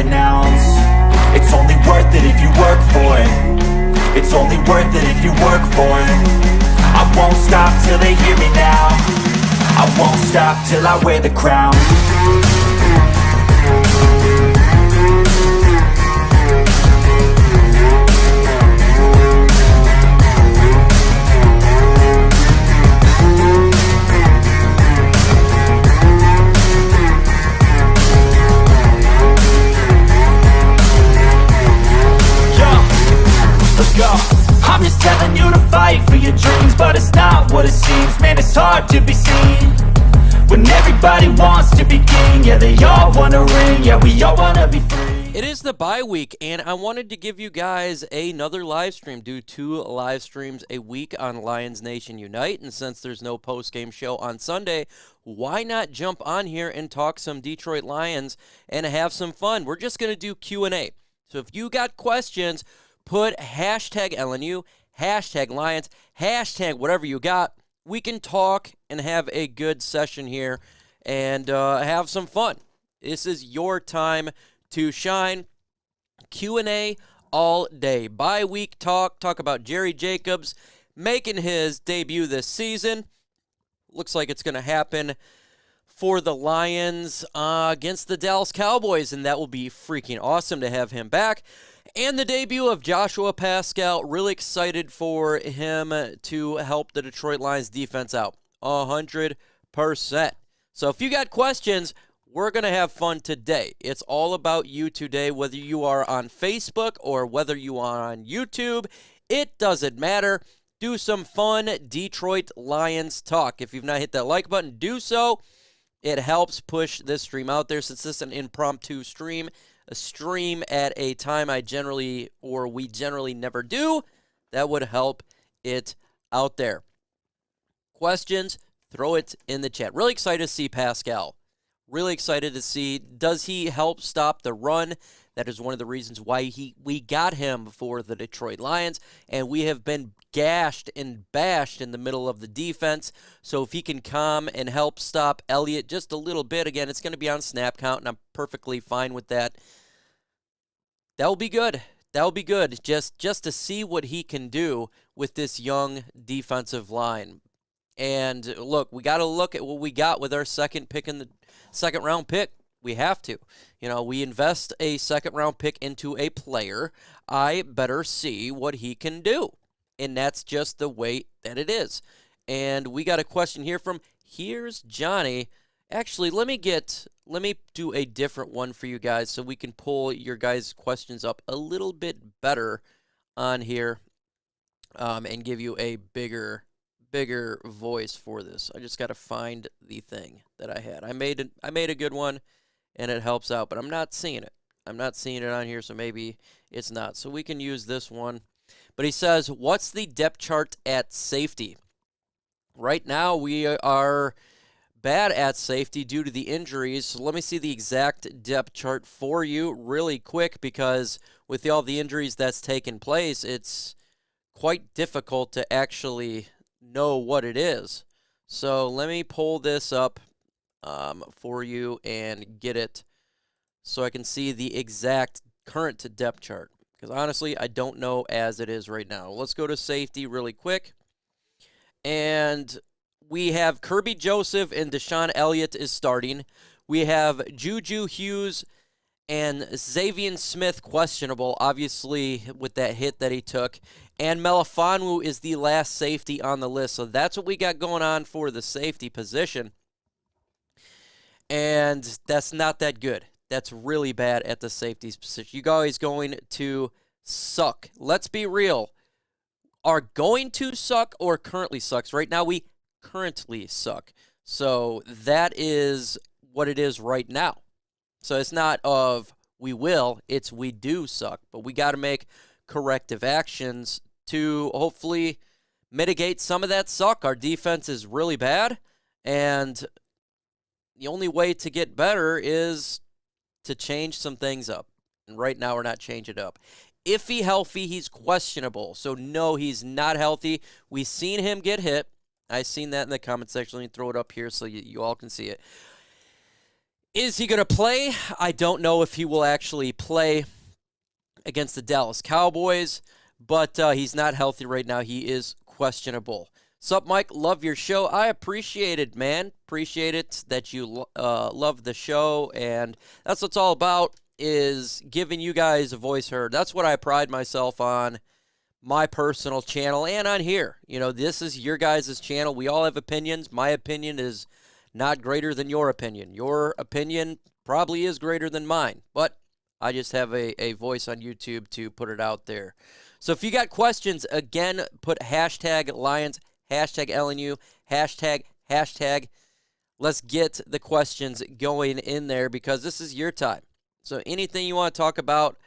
renounce. It's only worth it if you work for it. It's only worth it if you work for it. I won't stop till they hear me now. I won't stop till I wear the crown. Let's go. I'm just telling you to fight for your dreams, but it's not what it seems. Man, it's hard to be seen when everybody wants to be king. Yeah, they all want a ring. Yeah, we all want to be free. It is the bye week, and I wanted to give you guys another live stream. Do 2 live streams a week on Lions Nation Unite, and since there's no post-game show on Sunday, why not jump on here and talk some Detroit Lions and have some fun? We're just going to do Q&A. So if you got questions, put hashtag LNU, hashtag Lions, hashtag whatever you got. We can talk and have a good session here and have some fun. This is your time to shine. Q&A all day. Bye week talk about Jerry Jacobs making his debut this season. Looks like it's going to happen for the Lions against the Dallas Cowboys, and that will be freaking awesome to have him back. And the debut of Joshua Paschal, really excited for him to help the Detroit Lions defense out 100%. So if you got questions, we're going to have fun today. It's all about you today, whether you are on Facebook or whether you are on YouTube. It doesn't matter. Do some fun Detroit Lions talk. If you've not hit that like button, do so. It helps push this stream out there since this is an impromptu stream. A stream at a time we generally never do. That would help it out there. Questions, throw it in the chat. Really excited to see Paschal. Really excited to see, does he help stop the run? That is one of the reasons why we got him for the Detroit Lions, and we have been gashed and bashed in the middle of the defense. So if he can come and help stop Elliott just a little bit, again, it's going to be on snap count, and I'm perfectly fine with that. That will be good. That will be good just to see what he can do with this young defensive line. And look, we got to look at what we got with our second round pick. We have to. You know, we invest a second round pick into a player. I better see what he can do. And that's just the way that it is. And we got a question here from Here's Johnny. Actually, let me do a different one for you guys so we can pull your guys' questions up a little bit better on here and give you a bigger voice for this. I just got to find the thing that I had. I made a good one, and it helps out, but I'm not seeing it. I'm not seeing it on here, so maybe it's not. So we can use this one. But he says, what's the depth chart at safety? Right now, we are bad at safety due to the injuries. So let me see the exact depth chart for you really quick, because with all the injuries that's taken place, it's quite difficult to actually know what it is. So let me pull this up for you and get it so I can see the exact current depth chart, because honestly, I don't know as it is right now. Let's go to safety really quick. And we have Kirby Joseph and Deshaun Elliott is starting. We have Juju Hughes and Xavier Smith questionable, obviously, with that hit that he took. And Melifonwu is the last safety on the list. So that's what we got going on for the safety position. And that's not that good. That's really bad at the safety position. You guys going to suck. Let's be real. Are going to suck or currently sucks? Right now we currently suck. So that is what it is right now. So it's not of we will, it's we do suck. But we got to make corrective actions to hopefully mitigate some of that suck. Our defense is really bad, and the only way to get better is to change some things up. And right now we're not changing it up. If he's healthy, he's questionable. So no, he's not healthy. We've seen him get hit. I've seen that in the comment section. Let me throw it up here so you all can see it. Is he going to play? I don't know if he will actually play against the Dallas Cowboys, but he's not healthy right now. He is questionable. Sup, Mike? Love your show. I appreciate it, man. Appreciate it that you love the show, and that's what it's all about, is giving you guys a voice heard. That's what I pride myself on, my personal channel and on here. You know, this is your guys' channel. We all have opinions. My opinion is not greater than your opinion. Your opinion probably is greater than mine, but I just have a voice on YouTube to put it out there. So if you got questions, again, put hashtag Lions, hashtag LNU, hashtag. Let's get the questions going in there because this is your time. So anything you want to talk about,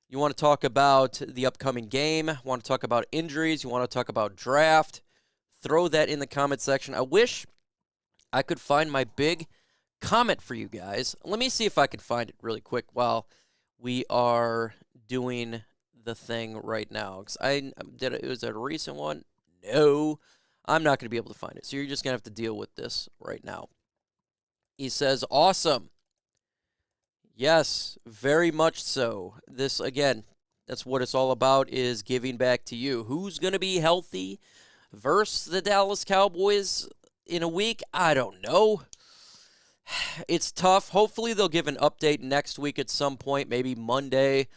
you want to talk about the upcoming game, want to talk about injuries, you want to talk about draft, throw that in the comment section. I wish I could find my big comment for you guys. Let me see if I can find it really quick while we are doing the thing right now. Was that a recent one? No, I'm not going to be able to find it. So you're just going to have to deal with this right now. He says, awesome. Yes, very much so. This, again, that's what it's all about, is giving back to you. Who's going to be healthy versus the Dallas Cowboys in a week? I don't know. It's tough. Hopefully they'll give an update next week at some point, maybe Monday.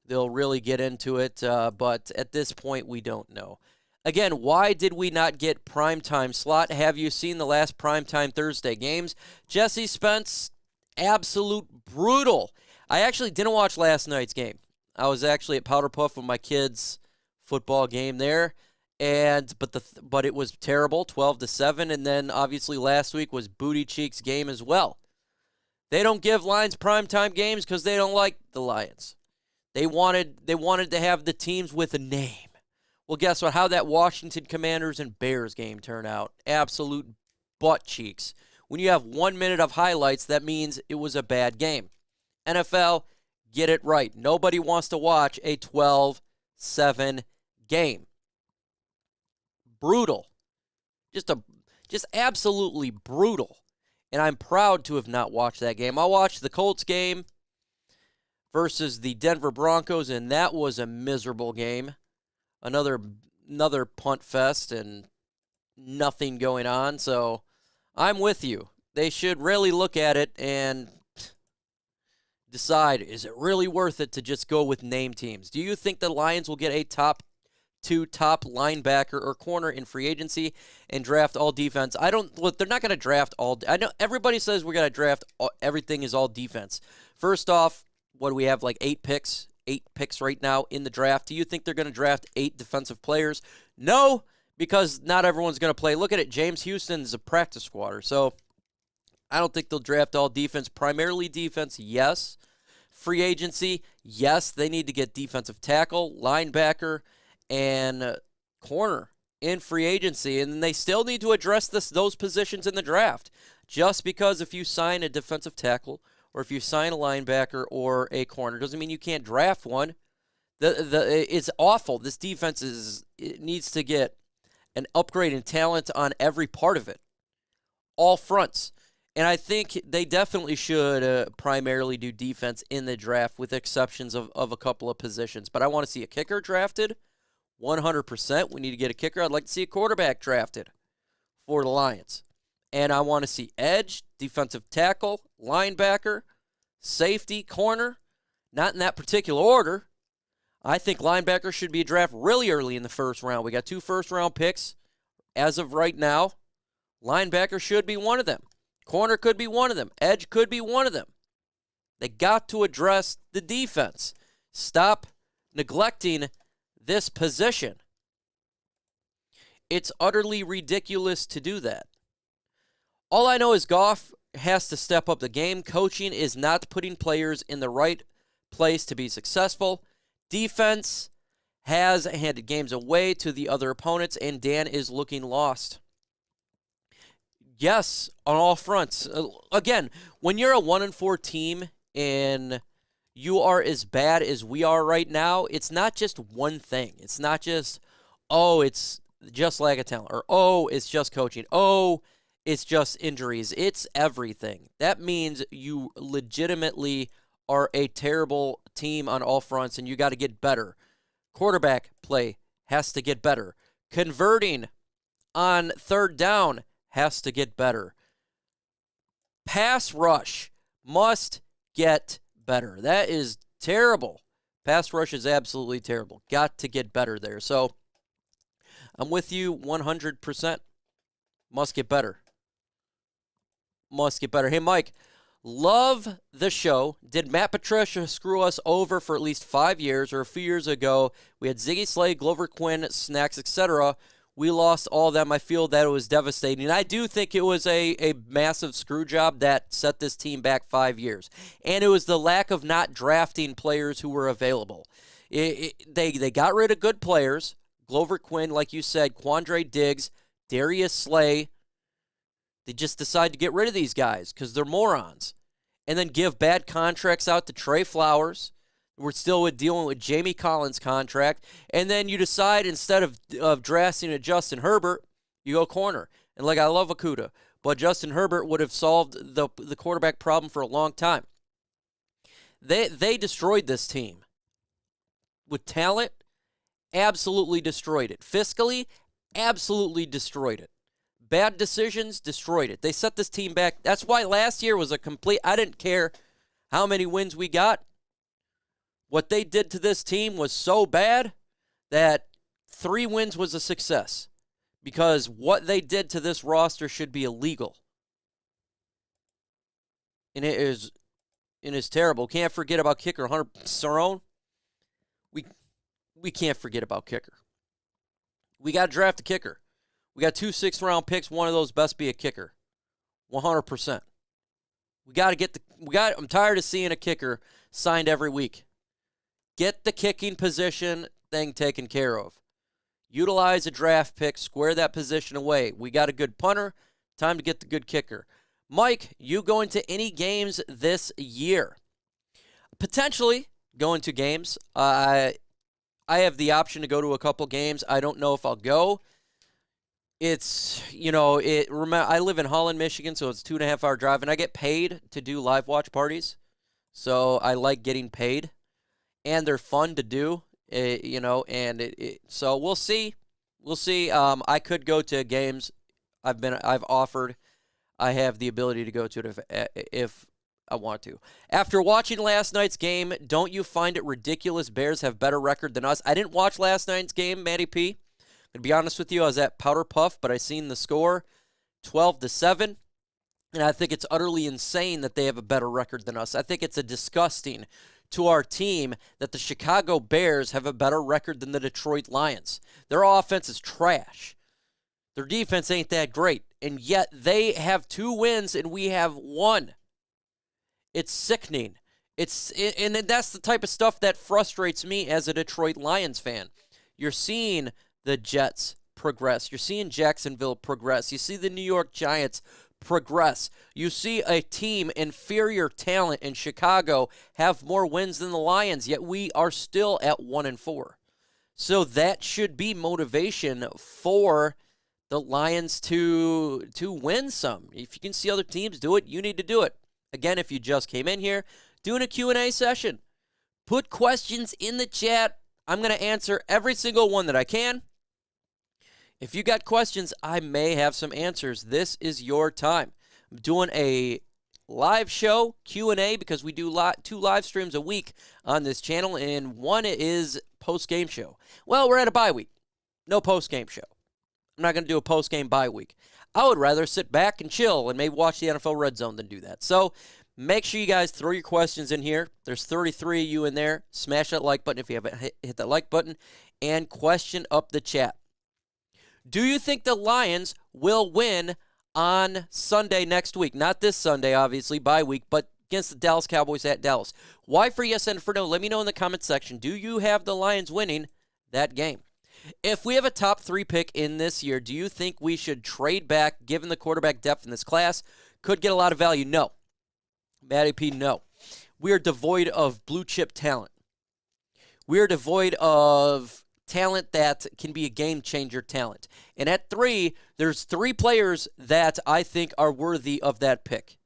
They'll really get into it, but at this point, we don't know. Again, why did we not get primetime slot? Have you seen the last primetime Thursday games? Jesse Spence, absolute brutal. I actually didn't watch last night's game. I was actually at Powder Puff with my kids' football game there, but it was terrible, 12-7, and then obviously last week was Booty Cheek's game as well. They don't give Lions primetime games because they don't like the Lions. They wanted to have the teams with a name. Well, guess what? How that Washington Commanders and Bears game turned out. Absolute butt cheeks. When you have 1 minute of highlights, that means it was a bad game. NFL, get it right. Nobody wants to watch a 12-7 game. Brutal. Just absolutely brutal. And I'm proud to have not watched that game. I watched the Colts game versus the Denver Broncos, and that was a miserable game. Another punt fest and nothing going on. So I'm with you. They should really look at it and decide, is it really worth it to just go with name teams? Do you think the Lions will get a top linebacker or corner in free agency and draft all defense? Look, they're not going to draft all. I know everybody says we're going to draft everything is all defense. First off, what do we have, like 8 picks? 8 picks right now in the draft. Do you think they're going to draft 8 defensive players? No, because not everyone's going to play. Look at it. James Houston's a practice squatter. So I don't think they'll draft all defense. Primarily defense, yes. Free agency, yes. They need to get defensive tackle, linebacker, and corner in free agency. And they still need to address those positions in the draft. Just because if you sign a defensive tackle or if you sign a linebacker or a corner, doesn't mean you can't draft one. It's awful. This defense needs to get an upgrade in talent on every part of it, all fronts. And I think they definitely should primarily do defense in the draft with exceptions of a couple of positions. But I want to see a kicker drafted, 100%. We need to get a kicker. I'd like to see a quarterback drafted for the Lions. And I want to see edge, defensive tackle, linebacker, safety, corner, not in that particular order. I think linebacker should be drafted really early in the first round. We got 2 first-round picks as of right now. Linebacker should be one of them. Corner could be one of them. Edge could be one of them. They got to address the defense. Stop neglecting this position. It's utterly ridiculous to do that. All I know is Goff has to step up the game. Coaching is not putting players in the right place to be successful. Defense has handed games away to the other opponents, and Dan is looking lost. Yes, on all fronts. Again, when you're a 1-4 team and you are as bad as we are right now, it's not just one thing. It's not just, oh, it's just lack of talent, or oh, it's just coaching. Oh, it's just injuries. It's everything. That means you legitimately are a terrible team on all fronts, and you got to get better. Quarterback play has to get better. Converting on third down has to get better. Pass rush must get better. That is terrible. Pass rush is absolutely terrible. Got to get better there. So I'm with you 100%. Must get better. Must get better. Hey, Mike, love the show. Did Matt Patricia screw us over for at least 5 years, or a few years ago? We had Ziggy Slay, Glover Quinn, Snacks, etc. We lost all of them. I feel that it was devastating. I do think it was a massive screw job that set this team back 5 years. And it was the lack of not drafting players who were available. They got rid of good players. Glover Quinn, like you said, Quandre Diggs, Darius Slay. They just decide to get rid of these guys because they're morons. And then give bad contracts out to Trey Flowers. We're still dealing with Jamie Collins' contract. And then you decide, instead of drafting a Justin Herbert, you go corner. And I love Okudah, but Justin Herbert would have solved the quarterback problem for a long time. They destroyed this team. With talent, absolutely destroyed it. Fiscally, absolutely destroyed it. Bad decisions, destroyed it. They set this team back. That's why last year was a complete... I didn't care how many wins we got. What they did to this team was so bad that 3 wins was a success. Because what they did to this roster should be illegal. And it is terrible. Can't forget about kicker Hunter Cerrone. We can't forget about kicker. We got to draft a kicker. We got 2 6th-round picks. One of those best be a kicker. 100%. We got to get I'm tired of seeing a kicker signed every week. Get the kicking position thing taken care of. Utilize a draft pick. Square that position away. We got a good punter. Time to get the good kicker. Mike, you going to any games this year? Potentially going to games. I have the option to go to a couple games. I don't know if I'll go. It's, I live in Holland, Michigan, so it's a 2.5-hour drive, and I get paid to do live watch parties. So I like getting paid, and they're fun to do, so we'll see. We'll see. I could go to games. I've offered. I have the ability to go to it if I want to. After watching last night's game, don't you find it ridiculous Bears have better record than us? I didn't watch last night's game, Matty P. To be honest with you, I was at Powder Puff, but I seen the score, 12-7, and I think it's utterly insane that they have a better record than us. I think it's a disgusting to our team that the Chicago Bears have a better record than the Detroit Lions. Their offense is trash. Their defense ain't that great, and yet they have 2 wins and we have 1. It's sickening. And that's the type of stuff that frustrates me as a Detroit Lions fan. You're seeing the Jets progress. You're seeing Jacksonville progress. You see the New York Giants progress. You see a team, inferior talent in Chicago, have more wins than the Lions, yet we are still at 1-4. So that should be motivation for the Lions to win some. If you can see other teams do it, you need to do it. Again, if you just came in here, doing a Q&A session. Put questions in the chat. I'm going to answer every single one that I can. If you got questions, I may have some answers. This is your time. I'm doing a live show, Q&A, because we do 2 live streams a week on this channel, and one is post-game show. Well, we're at a bye week. No post-game show. I'm not going to do a post-game bye week. I would rather sit back and chill and maybe watch the NFL Red Zone than do that. So make sure you guys throw your questions in here. There's 33 of you in there. Smash that like button if you haven't hit that like button, and question up the chat. Do you think the Lions will win on Sunday next week? Not this Sunday, obviously, bye week, but against the Dallas Cowboys at Dallas. Why for yes and for no? Let me know in the comment section. Do you have the Lions winning that game? If we have a top 3 pick in this year, do you think we should trade back, given the quarterback depth in this class? Could get a lot of value. No. Matty P, no. We are devoid of blue chip talent. We are devoid of talent that can be a game-changer talent. And at 3, there's 3 players that I think are worthy of that pick.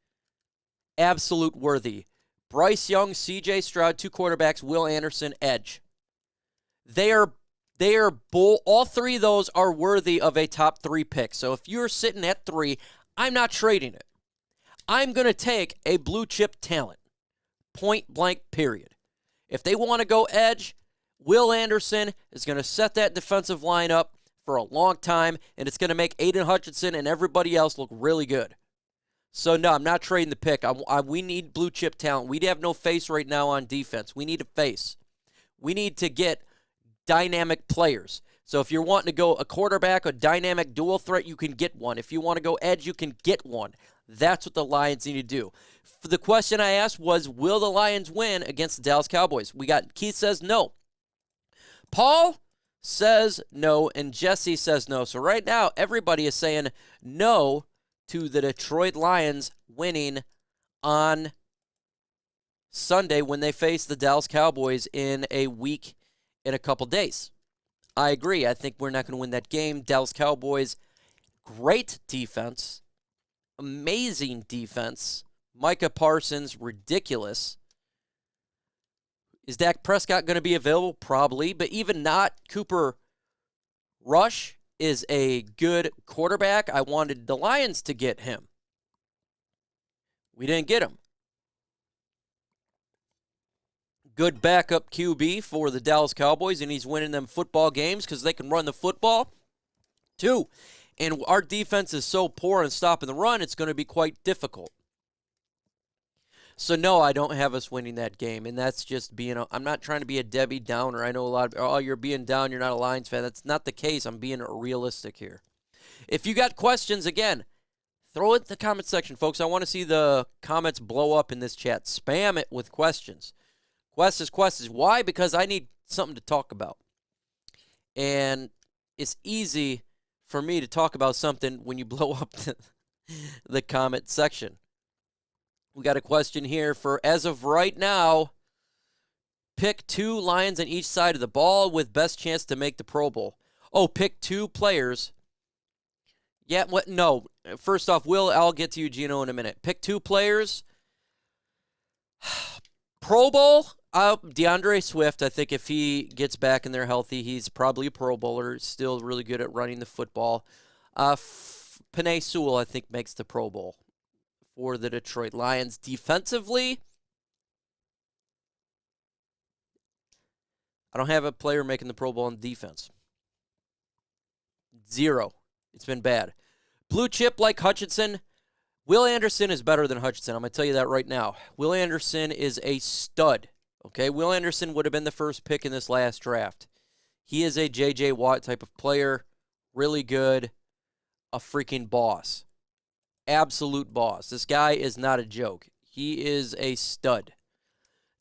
Absolute worthy. Bryce Young, C.J. Stroud, 2 quarterbacks, Will Anderson, edge. All 3 of those are worthy of a top 3 pick. So if you're sitting at 3, I'm not trading it. I'm going to take a blue-chip talent. Point blank, period. If they want to go edge, Will Anderson is going to set that defensive line up for a long time, and it's going to make Aiden Hutchinson and everybody else look really good. So, no, I'm not trading the pick. We need blue-chip talent. We have no face right now on defense. We need a face. We need to get dynamic players. So if you're wanting to go a quarterback, a dynamic dual threat, you can get one. If you want to go edge, you can get one. That's what the Lions need to do. The question I asked was, will the Lions win against the Dallas Cowboys? Keith says no. Paul says no, and Jesse says no. So right now, everybody is saying no to the Detroit Lions winning on Sunday when they face the Dallas Cowboys in a week and a couple days. I agree. I think we're not going to win that game. Dallas Cowboys, great defense, amazing defense. Micah Parsons, ridiculous. Is Dak Prescott going to be available? Probably, but even not, Cooper Rush is a good quarterback. I wanted the Lions to get him. We didn't get him. Good backup QB for the Dallas Cowboys, and he's winning them football games because they can run the football, too. And our defense is so poor in stopping the run, it's going to be quite difficult. So, no, I don't have us winning that game, and that's just I'm not trying to be a Debbie Downer. I know a lot of, you're being down, you're not a Lions fan. That's not the case. I'm being realistic here. If you got questions, again, throw it in the comment section, folks. I want to see the comments blow up in this chat. Spam it with questions. Questions. Why? Because I need something to talk about. And it's easy for me to talk about something when you blow up the comment section. We got a question here for, as of right now, pick 2 Lions on each side of the ball with best chance to make the Pro Bowl. Oh, pick 2 players. Yeah, what? No. First off, I'll get to you, Gino, in a minute. Pick 2 players. Pro Bowl, DeAndre Swift. I think if he gets back in there healthy, he's probably a Pro Bowler. Still really good at running the football. Penei Sewell, I think, makes the Pro Bowl for the Detroit Lions. Defensively, I don't have a player making the Pro Bowl on defense. 0. It's been bad. Blue chip like Hutchinson. Will Anderson is better than Hutchinson. I'm going to tell you that right now. Will Anderson is a stud. Okay, Will Anderson would have been the first pick in this last draft. He is a J.J. Watt type of player. Really good. A freaking boss. Absolute boss. This guy is not a joke. He is a stud.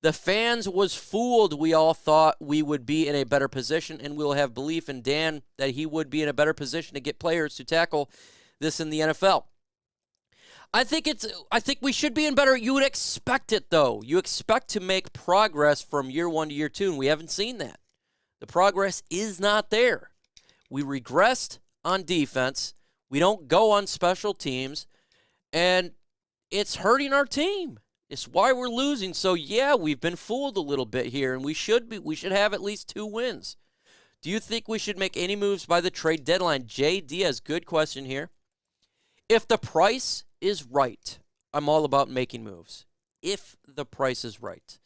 The fans was fooled. We all thought we would be in a better position, and we'll have belief in Dan that he would be in a better position to get players to tackle this in the NFL. I think we should be in better. You would expect it, though. You expect to make progress from year 1 to year 2, and we haven't seen that. The progress is not there. We regressed on defense. We don't go on special teams. And it's hurting our team. It's why we're losing. So, yeah, we've been fooled a little bit here, and we should have at least 2 wins. Do you think we should make any moves by the trade deadline? Jay Diaz, good question here. If the price is right, I'm all about making moves. If the price is right.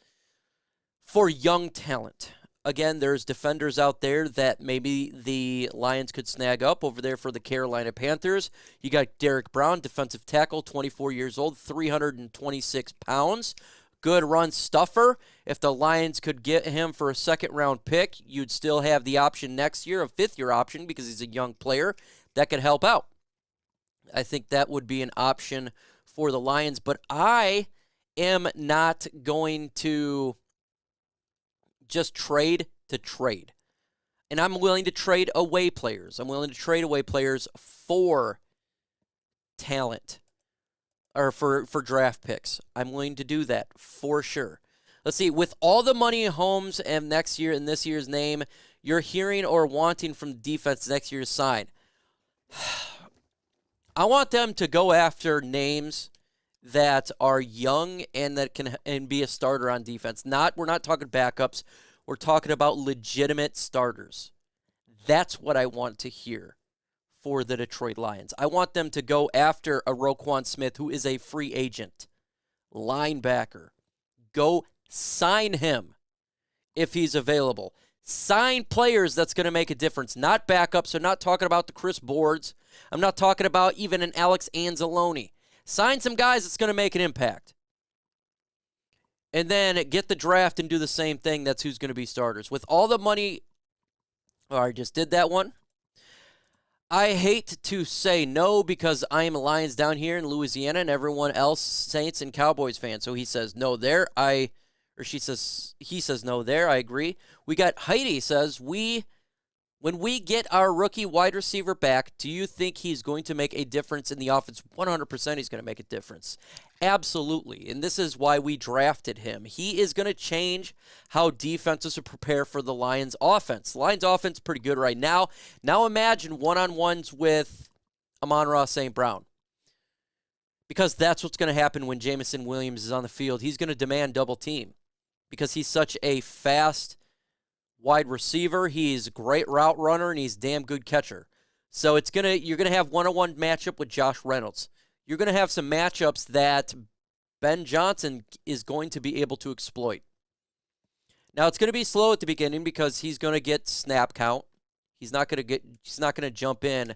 For young talent. Again, there's defenders out there that maybe the Lions could snag up over there for the Carolina Panthers. You got Derek Brown, defensive tackle, 24 years old, 326 pounds. Good run stuffer. If the Lions could get him for a second-round pick, you'd still have the option next year, a fifth-year option, because he's a young player. That could help out. I think that would be an option for the Lions. But I am not going to just trade to trade. And I'm willing to trade away players. I'm willing to trade away players for talent or for draft picks. I'm willing to do that for sure. Let's see. With all the money Holmes and next year in this year's name, you're hearing or wanting from the defense next year to sign. I want them to go after names that are young and that can be a starter on defense. We're not talking backups. We're talking about legitimate starters. That's what I want to hear for the Detroit Lions. I want them to go after a Roquan Smith, who is a free agent, linebacker. Go sign him if he's available. Sign players that's going to make a difference, not backups. I'm not talking about the Chris Boards. I'm not talking about even an Alex Anzalone. Sign some guys that's going to make an impact. And then get the draft and do the same thing. That's who's going to be starters. With all the money, I just did that one. I hate to say no because I am a Lions down here in Louisiana and everyone else Saints and Cowboys fans. So he says no there. He says no there. I agree. We got Heidi says, when we get our rookie wide receiver back, do you think he's going to make a difference in the offense? 100% he's going to make a difference. Absolutely. And this is why we drafted him. He is going to change how defenses prepare for the Lions offense. The Lions offense is pretty good right now. Now imagine one-on-ones with Amon-Ra St. Brown. Because that's what's going to happen when Jameson Williams is on the field. He's going to demand double team because he's such a fast wide receiver. He's a great route runner, and he's a damn good catcher. So you're going to have one-on-one matchup with Josh Reynolds. You're going to have some matchups that Ben Johnson is going to be able to exploit. Now, it's going to be slow at the beginning because he's going to get snap count. He's not going to jump in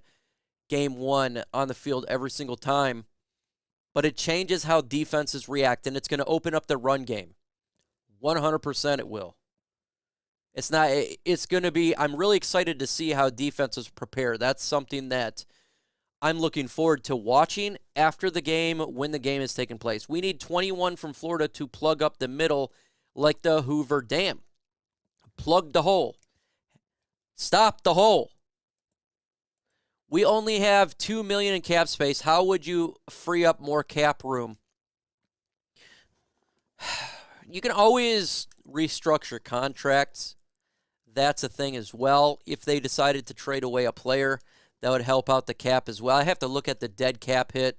game one on the field every single time. But it changes how defenses react, and it's going to open up the run game. 100% it will. It's going to be, I'm really excited to see how defenses prepare. That's something that I'm looking forward to watching after the game when the game is taking place. We need 21 from Florida to plug up the middle like the Hoover Dam. Plug the hole. Stop the hole. We only have $2 million in cap space. How would you free up more cap room? You can always restructure contracts. That's a thing as well. If they decided to trade away a player, that would help out the cap as well. I have to look at the dead cap hit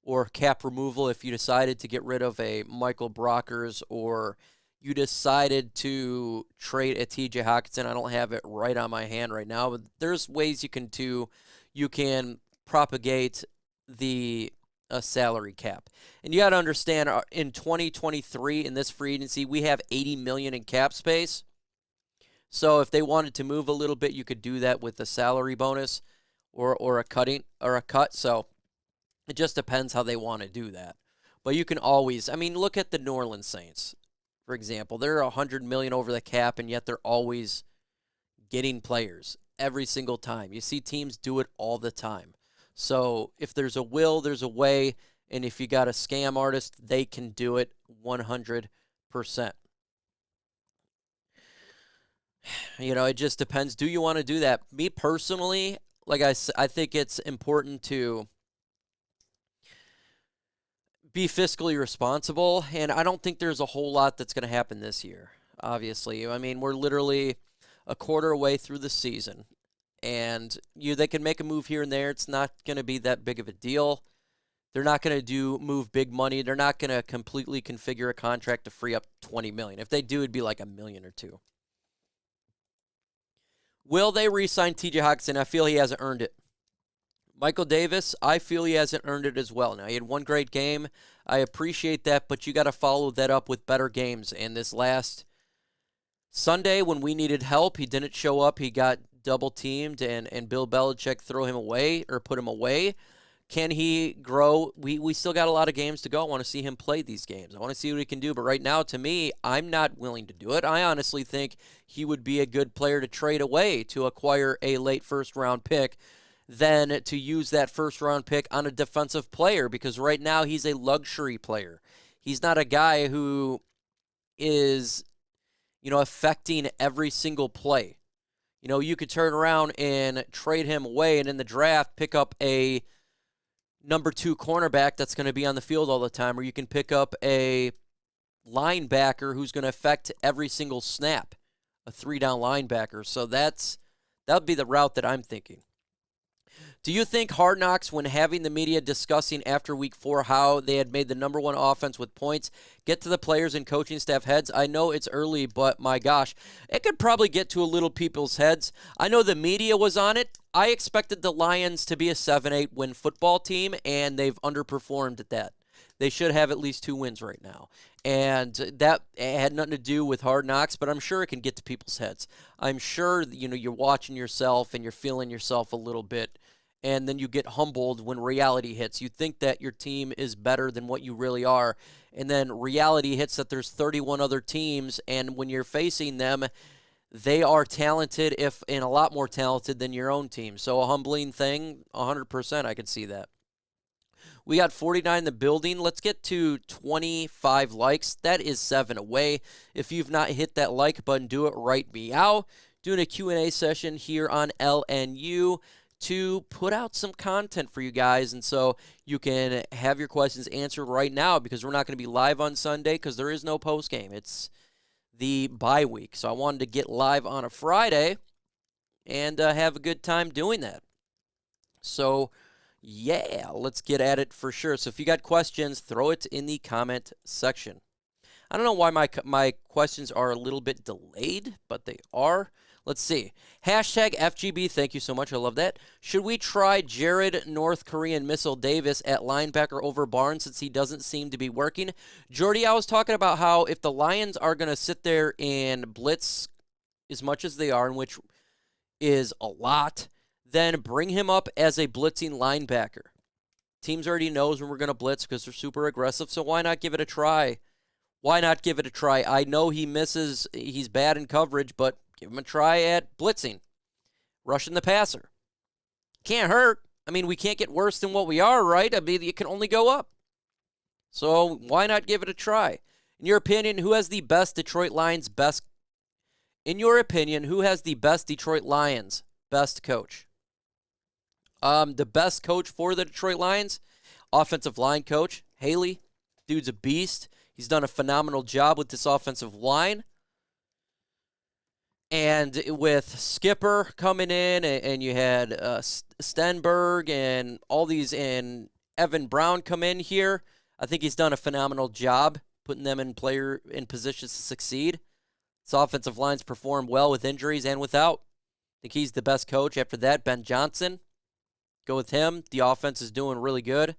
or cap removal if you decided to get rid of a Michael Brockers or you decided to trade a TJ Hockenson. I don't have it right on my hand right now, but there's ways you can do. You can propagate the salary cap. And you got to understand, in 2023, in this free agency, we have $80 million in cap space. So if they wanted to move a little bit, you could do that with a salary bonus or a cut. So it just depends how they want to do that. But you can always, look at the New Orleans Saints, for example. They're $100 million over the cap, and yet they're always getting players every single time. You see teams do it all the time. So if there's a will, there's a way. And if you got a scam artist, they can do it 100%. It just depends. Do you want to do that? Me personally, like I said, I think it's important to be fiscally responsible, and I don't think there's a whole lot that's going to happen this year, obviously. We're literally a quarter away through the season, and they can make a move here and there. It's not going to be that big of a deal. They're not going to move big money. They're not going to completely configure a contract to free up $20 million. If they do, it'd be like $1 million or $2 million. Will they re-sign TJ Hockenson? I feel he hasn't earned it. Michael Davis, I feel he hasn't earned it as well. Now, he had one great game. I appreciate that, but you got to follow that up with better games. And this last Sunday, when we needed help, he didn't show up. He got double-teamed, and Bill Belichick put him away. Can he grow? We still got a lot of games to go. I want to see him play these games. I want to see what he can do. But right now, to me, I'm not willing to do it. I honestly think he would be a good player to trade away to acquire a late first-round pick than to use that first-round pick on a defensive player, because right now he's a luxury player. He's not a guy who is, affecting every single play. You could turn around and trade him away and in the draft pick up a number 2 cornerback that's going to be on the field all the time, or you can pick up a linebacker who's going to affect every single snap a 3-down linebacker. So that would be the route that I'm thinking. Do you think Hard Knocks, when having the media discussing after week 4 how they had made the number 1 offense with points, get to the players and coaching staff heads? I know it's early, but my gosh, it could probably get to a little people's heads. I know the media was on it. I expected the Lions to be a 7-8 win football team, and they've underperformed at that. They should have at least 2 wins right now. And that had nothing to do with Hard Knocks, but I'm sure it can get to people's heads. I'm sure, you're watching yourself and you're feeling yourself a little bit, and then you get humbled when reality hits. You think that your team is better than what you really are, and then reality hits that there's 31 other teams, and when you're facing them, they are talented, and a lot more talented than your own team. So a humbling thing, 100%, I can see that. We got 49 in the building. Let's get to 25 likes. That is 7 away. If you've not hit that like button, do it right meow. Doing a Q&A session here on LNU to put out some content for you guys, and so you can have your questions answered right now, because we're not going to be live on Sunday because there is no post game. It's the bye week, so I wanted to get live on a Friday and have a good time doing that. So yeah, let's get at it for sure. So if you got questions, throw it in the comment section. I don't know why my questions are a little bit delayed, but they are. Let's see. Hashtag FGB, thank you so much. I love that. Should we try Jared North Korean Missile Davis at linebacker over Barnes since he doesn't seem to be working? Jordy, I was talking about how if the Lions are going to sit there and blitz as much as they are, and which is a lot, then bring him up as a blitzing linebacker. Teams already knows when we're going to blitz because they're super aggressive, so why not give it a try? Why not give it a try? I know he misses, he's bad in coverage, but give him a try at blitzing, rushing the passer. Can't hurt. I mean, we can't get worse than what we are, right? I mean, it can only go up. So why not give it a try? In your opinion, who has the best Detroit Lions best? In your opinion, who has the best Detroit Lions best coach? The best coach for the Detroit Lions, offensive line coach, Haley. Dude's a beast. He's done a phenomenal job with this offensive line. And with Skipper coming in, and you had Stenberg and all these, and Evan Brown come in here, I think he's done a phenomenal job putting them in positions to succeed. This offensive line's performed well with injuries and without. I think he's the best coach. After that, Ben Johnson. Go with him. The offense is doing really good.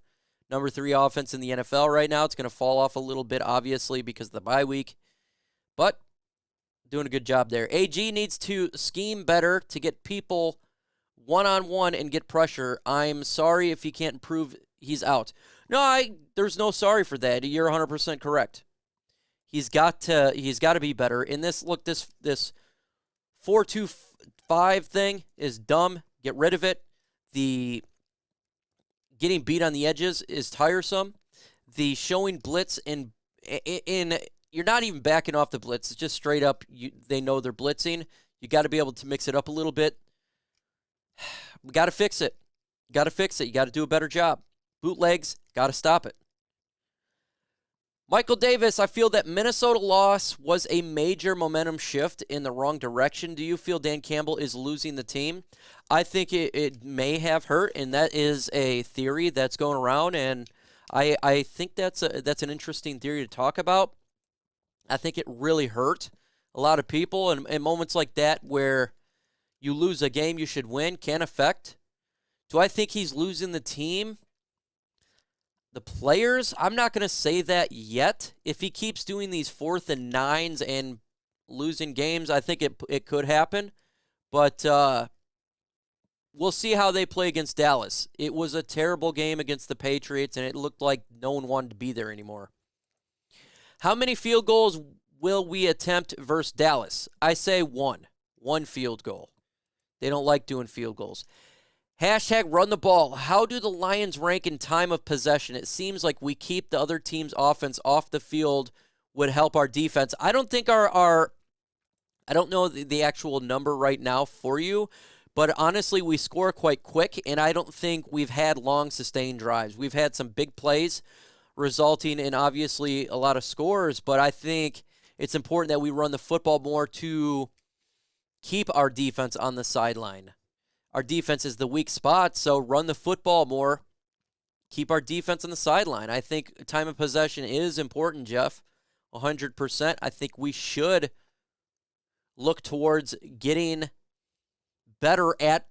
Number 3 offense in the NFL right now. It's going to fall off a little bit, obviously, because of the bye week. But doing a good job there. AG needs to scheme better to get people one-on-one and get pressure. I'm sorry if he can't improve. He's out. No, there's no sorry for that. You're 100% correct. He's got to be better. In this, look, this 4-2-5 thing is dumb. Get rid of it. The getting beat on the edges is tiresome. The showing blitz in you're not even backing off the blitz. It's just straight up. They know they're blitzing. You got to be able to mix it up a little bit. We got to fix it. You got to do a better job. Bootlegs, got to stop it. Michael Davis, I feel that Minnesota loss was a major momentum shift in the wrong direction. Do you feel Dan Campbell is losing the team? I think it may have hurt, and that is a theory that's going around, and I think that's an interesting theory to talk about. I think it really hurt a lot of people, and in moments like that where you lose a game you should win can affect. Do I think he's losing the team? The players, I'm not going to say that yet. If he keeps doing these 4th and 9s and losing games, I think it could happen. But we'll see how they play against Dallas. It was a terrible game against the Patriots, and it looked like no one wanted to be there anymore. How many field goals will we attempt versus Dallas? I say 1. 1 field goal. They don't like doing field goals. Hashtag run the ball. How do the Lions rank in time of possession? It seems like we keep the other team's offense off the field would help our defense. I don't think I don't know the actual number right now for you, but honestly, we score quite quick, and I don't think we've had long sustained drives. We've had some big plays resulting in obviously a lot of scores, but I think it's important that we run the football more to keep our defense on the sideline. Our defense is the weak spot, so run the football more. Keep our defense on the sideline. I think time of possession is important, Jeff. 100%. I think we should look towards getting better at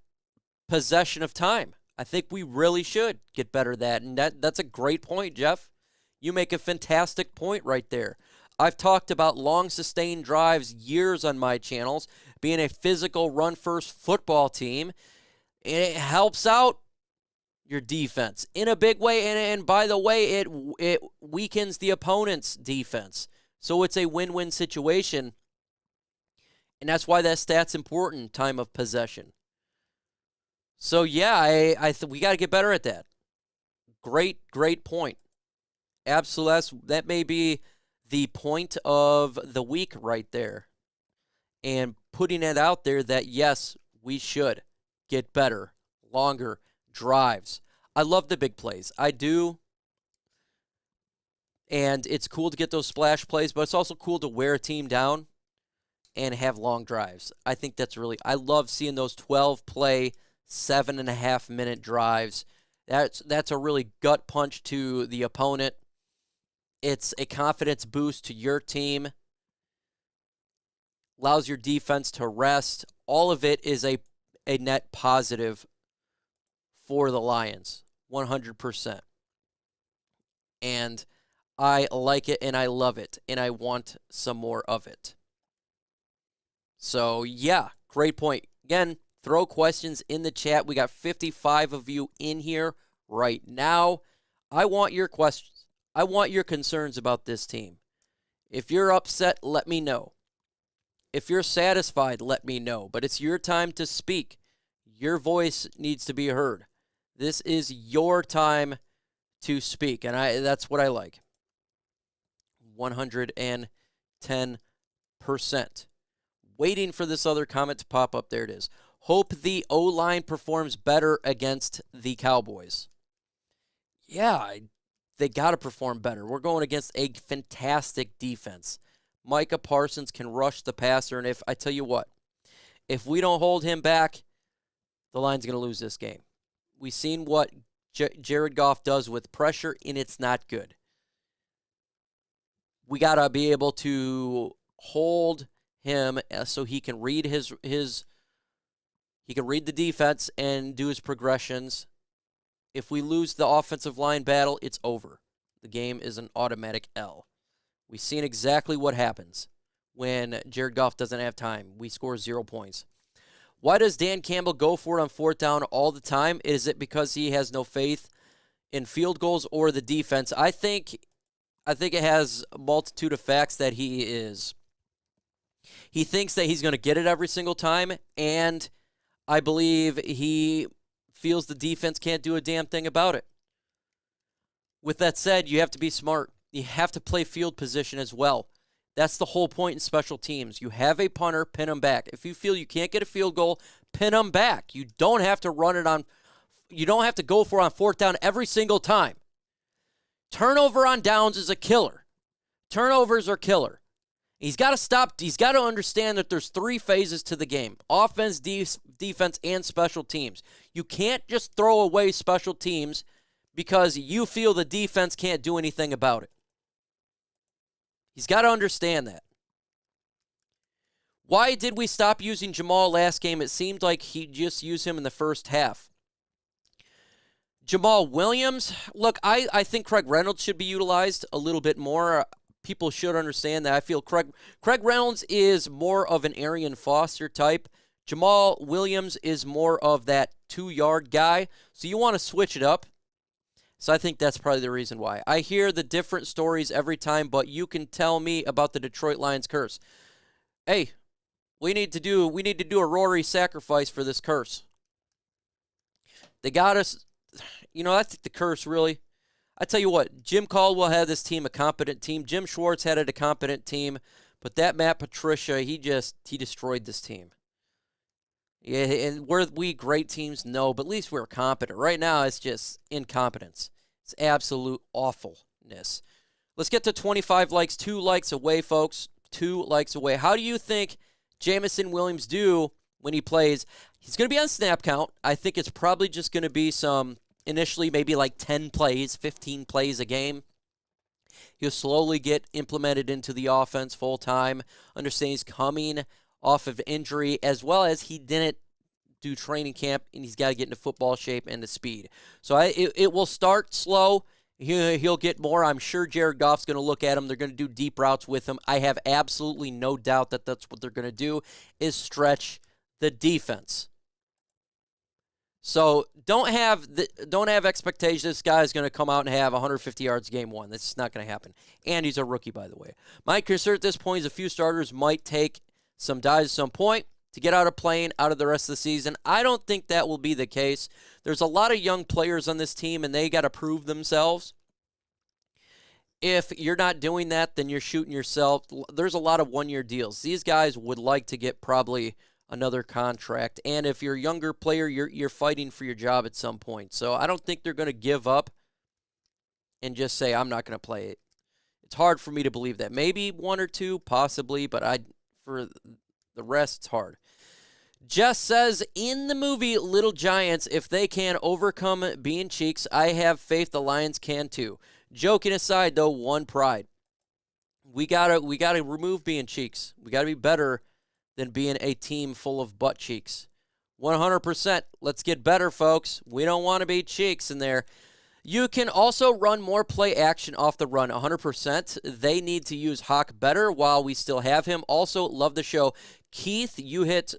possession of time. I think we really should get better at that. And that's a great point, Jeff. You make a fantastic point right there. I've talked about long sustained drives years on my channels, being a physical run-first football team. And it helps out your defense in a big way. And by the way, it weakens the opponent's defense. So it's a win-win situation. And that's why that stat's important, time of possession. So, yeah, we got to get better at that. Great point. Absolutely. That may be the point of the week right there. And putting it out there that, yes, we should get better, longer drives. I love the big plays. I do. And it's cool to get those splash plays, but it's also cool to wear a team down and have long drives. I think I love seeing those 12-play, 7.5-minute drives. That's a really gut punch to the opponent. It's a confidence boost to your team. Allows your defense to rest. All of it is a net positive for the Lions, 100%. And I like it, and I love it, and I want some more of it. So, yeah, great point. Again, throw questions in the chat. We got 55 of you in here right now. I want your questions. I want your concerns about this team. If you're upset, let me know. If you're satisfied, let me know. But it's your time to speak. Your voice needs to be heard. This is your time to speak, and that's what I like. 110%. Waiting for this other comment to pop up. There it is. Hope the O-line performs better against the Cowboys. Yeah, they got to perform better. We're going against a fantastic defense. Micah Parsons can rush the passer, and if I tell you what, if we don't hold him back, the line's going to lose this game. We've seen what Jared Goff does with pressure, and it's not good. We got to be able to hold him so he can read he can read the defense and do his progressions. If we lose the offensive line battle, it's over. The game is an automatic L. We've seen exactly what happens when Jared Goff doesn't have time. We score 0 points. Why does Dan Campbell go for it on 4th down all the time? Is it because he has no faith in field goals or the defense? I think it has a multitude of facts that he thinks that he's going to get it every single time, and I believe he feels the defense can't do a damn thing about it. With that said, you have to be smart. You have to play field position as well. That's the whole point in special teams. You have a punter, pin him back. If you feel you can't get a field goal, pin him back. You don't have to run it on. You don't have to go for it on 4th down every single time. Turnover on downs is a killer. Turnovers are killer. He's got to stop. He's got to understand that there's 3 phases to the game: offense, defense, and special teams. You can't just throw away special teams because you feel the defense can't do anything about it. He's got to understand that. Why did we stop using Jamal last game? It seemed like he just used him in the first half. Jamal Williams, look, I think Craig Reynolds should be utilized a little bit more. People should understand that. I feel Craig Reynolds is more of an Arian Foster type. Jamal Williams is more of that 2-yard guy. So you want to switch it up. So I think that's probably the reason why. I hear the different stories every time, but you can tell me about the Detroit Lions curse. Hey, we need to do a Rory sacrifice for this curse. They got us. I think the curse really. I tell you what, Jim Caldwell had this team a competent team. Jim Schwartz had it a competent team, but that Matt Patricia, he destroyed this team. Yeah, and were we great teams? No, but at least we're competent. Right now, it's just incompetence. It's absolute awfulness. Let's get to 25 likes. 2 likes away, folks. 2 likes away. How do you think Jamison Williams do when he plays, he's going to be on snap count. I think it's probably just going to be initially maybe like 10 plays, 15 plays a game. He'll slowly get implemented into the offense full time. Understand he's coming off of injury, as well as he didn't do training camp, and he's got to get into football shape and the speed. So it will start slow. He'll get more. I'm sure Jared Goff's going to look at him. They're going to do deep routes with him. I have absolutely no doubt that that's what they're going to do, is stretch the defense. So don't have expectations this guy is going to come out and have 150 yards game one. That's not going to happen. And he's a rookie, by the way. My concern at this point is a few starters might take some dives at some point to get out of playing out of the rest of the season. I don't think that will be the case. There's a lot of young players on this team, and they got to prove themselves. If you're not doing that, then you're shooting yourself. There's a lot of one-year deals. These guys would like to get probably another contract. And if you're a younger player, you're fighting for your job at some point. So I don't think they're going to give up and just say, I'm not going to play it. It's hard for me to believe that. Maybe one or two, possibly, but for the rest, it's hard. Jess says, in the movie Little Giants, if they can overcome being cheeks, I have faith the Lions can too. Joking aside, though, one pride. We gotta remove being cheeks. We gotta be better than being a team full of butt cheeks. 100%. Let's get better, folks. We don't want to be cheeks in there. You can also run more play action off the run, 100%. They need to use Hawk better while we still have him. Also, love the show. Keith, you hit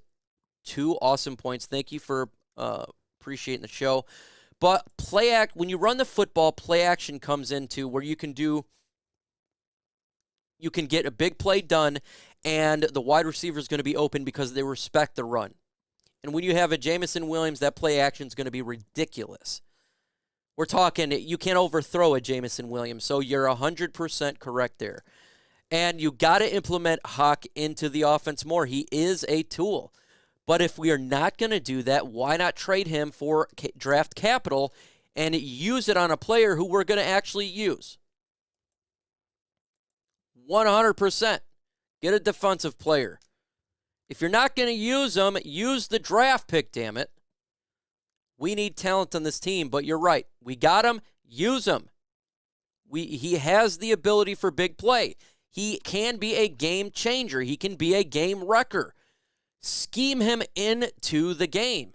2 awesome points. Thank you for appreciating the show. But when you run the football, play action comes into where you can get a big play done, and the wide receiver is going to be open because they respect the run. And when you have a Jamison Williams, that play action is going to be ridiculous. We're talking, you can't overthrow a Jamison Williams, so you're 100% correct there. And you got to implement Hawk into the offense more. He is a tool. But if we are not going to do that, why not trade him for draft capital and use it on a player who we're going to actually use? 100%. Get a defensive player. If you're not going to use them, use the draft pick, damn it. We need talent on this team, but you're right. We got him. Use him. He has the ability for big play. He can be a game changer. He can be a game wrecker. Scheme him into the game.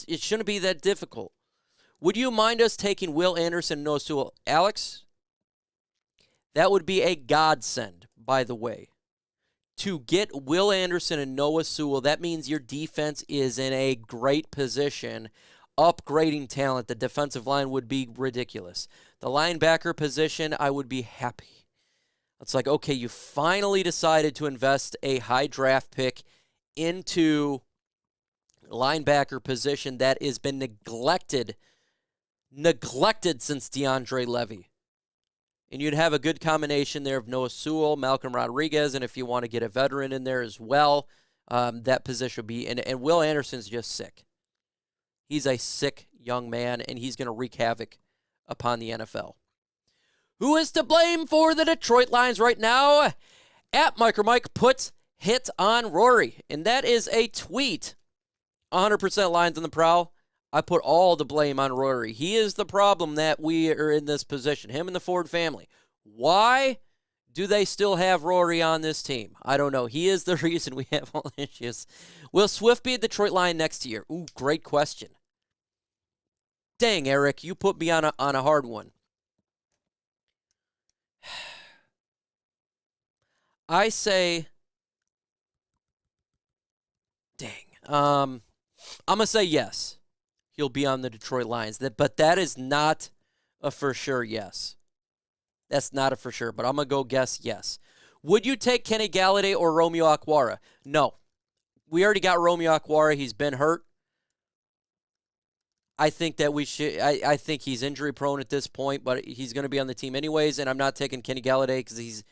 It shouldn't be that difficult. Would you mind us taking Will Anderson and Noah Sewell? Alex, that would be a godsend, by the way. To get Will Anderson and Noah Sewell, that means your defense is in a great position. Upgrading talent, the defensive line would be ridiculous. The linebacker position, I would be happy. It's like, okay, you finally decided to invest a high draft pick into linebacker position that has been neglected since DeAndre Levy. And you'd have a good combination there of Noah Sewell, Malcolm Rodriguez, and if you want to get a veteran in there as well, that position would be, and Will Anderson's just sick. He's a sick young man, and he's going to wreak havoc upon the NFL. Who is to blame for the Detroit Lions right now? At MicroMike puts hit on Rory, and that is a tweet. 100% Lions on the prowl. I put all the blame on Rory. He is the problem that we are in this position, him and the Ford family. Why do they still have Rory on this team? I don't know. He is the reason we have all the issues. Will Swift be a Detroit Lion next year? Ooh, great question. Dang, Eric, you put me on a hard one. I say, dang. I'm going to say yes. He'll be on the Detroit Lions. But that is not a for sure yes. That's not a for sure, but I'm going to go guess yes. Would you take Kenny Galladay or Romeo Okwara? No. We already got Romeo Okwara. He's been hurt. I think that we should. I think he's injury prone at this point, but he's going to be on the team anyways, and I'm not taking Kenny Galladay because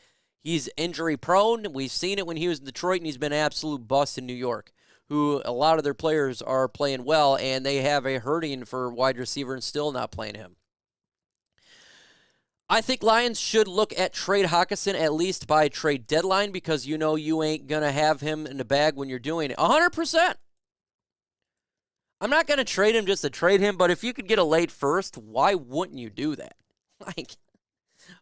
he's injury prone. We've seen it when he was in Detroit, and he's been an absolute bust in New York, who a lot of their players are playing well, and they have a hurting for wide receiver and still not playing him. I think Lions should look at trade Hockenson at least by trade deadline because you know you ain't going to have him in the bag when you're doing it. 100%. I'm not going to trade him just to trade him, but if you could get a late first, why wouldn't you do that? Like,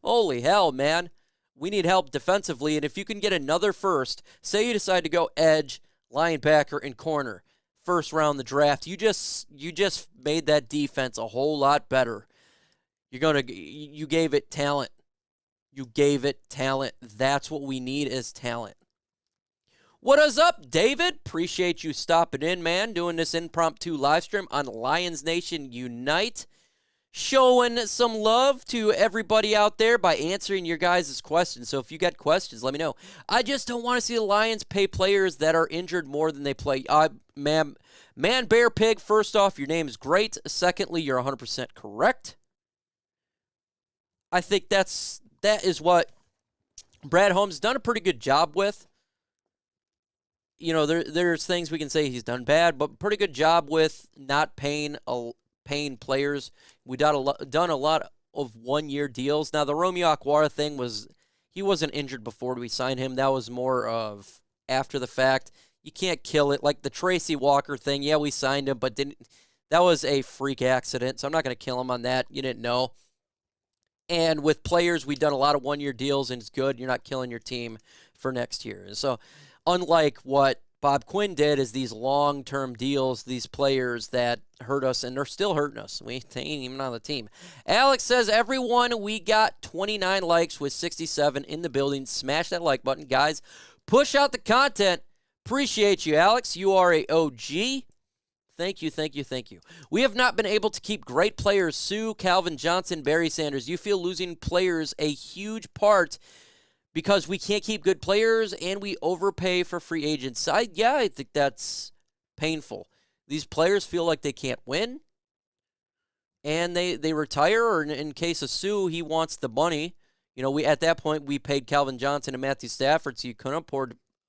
holy hell, man. We need help defensively, and if you can get another first, say you decide to go edge, linebacker, and corner, first round the draft, you just made that defense a whole lot better. You gave it talent. You gave it talent. That's what we need is talent. What is up, David? Appreciate you stopping in, man. Doing this impromptu live stream on Lions Nation Unite. Showing some love to everybody out there by answering your guys' questions. So if you got questions, let me know. I just don't want to see the Lions pay players that are injured more than they play. Man, Bear Pig, first off, your name is great. Secondly, you're 100% correct. I think that is what Brad Holmes done a pretty good job with. You know, there's things we can say he's done bad, but pretty good job with not paying players. We done a lot of one-year deals. Now, the Romeo Okwara thing he wasn't injured before we signed him. That was more of after the fact. You can't kill it. Like the Tracy Walker thing, yeah, we signed him, but that was a freak accident, so I'm not going to kill him on that. You didn't know. And with players, we've done a lot of one-year deals, and it's good. You're not killing your team for next year. And so unlike what Bob Quinn did is these long-term deals, these players that hurt us, and they're still hurting us. We ain't even on the team. Alex says, everyone, we got 29 likes with 67 in the building. Smash that like button. Guys, push out the content. Appreciate you, Alex. You are a OG. Thank you, thank you, thank you. We have not been able to keep great players. Sue, Calvin Johnson, Barry Sanders. You feel losing players a huge part because we can't keep good players and we overpay for free agents. I think that's painful. These players feel like they can't win, and they retire, or in case of Sue, he wants the money. You know, at that point, we paid Calvin Johnson and Matthew Stafford, so you couldn't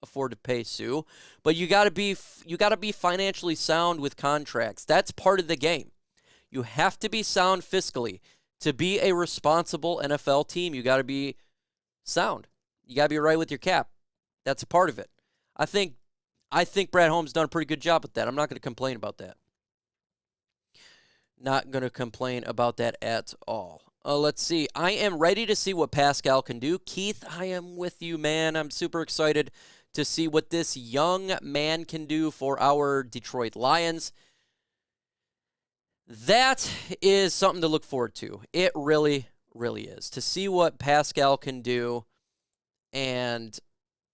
afford to pay Sue. But you got to be financially sound with contracts. That's part of the game. You have to be sound fiscally. To be a responsible NFL team, you got to be sound. You got to be right with your cap. That's a part of it. I think Brad Holmes done a pretty good job with that. I'm not going to complain about that. Not going to complain about that at all. Let's see. I am ready to see what Paschal can do. Keith, I am with you, man. I'm super excited to see what this young man can do for our Detroit Lions. That is something to look forward to. It really, really is. To see what Paschal can do and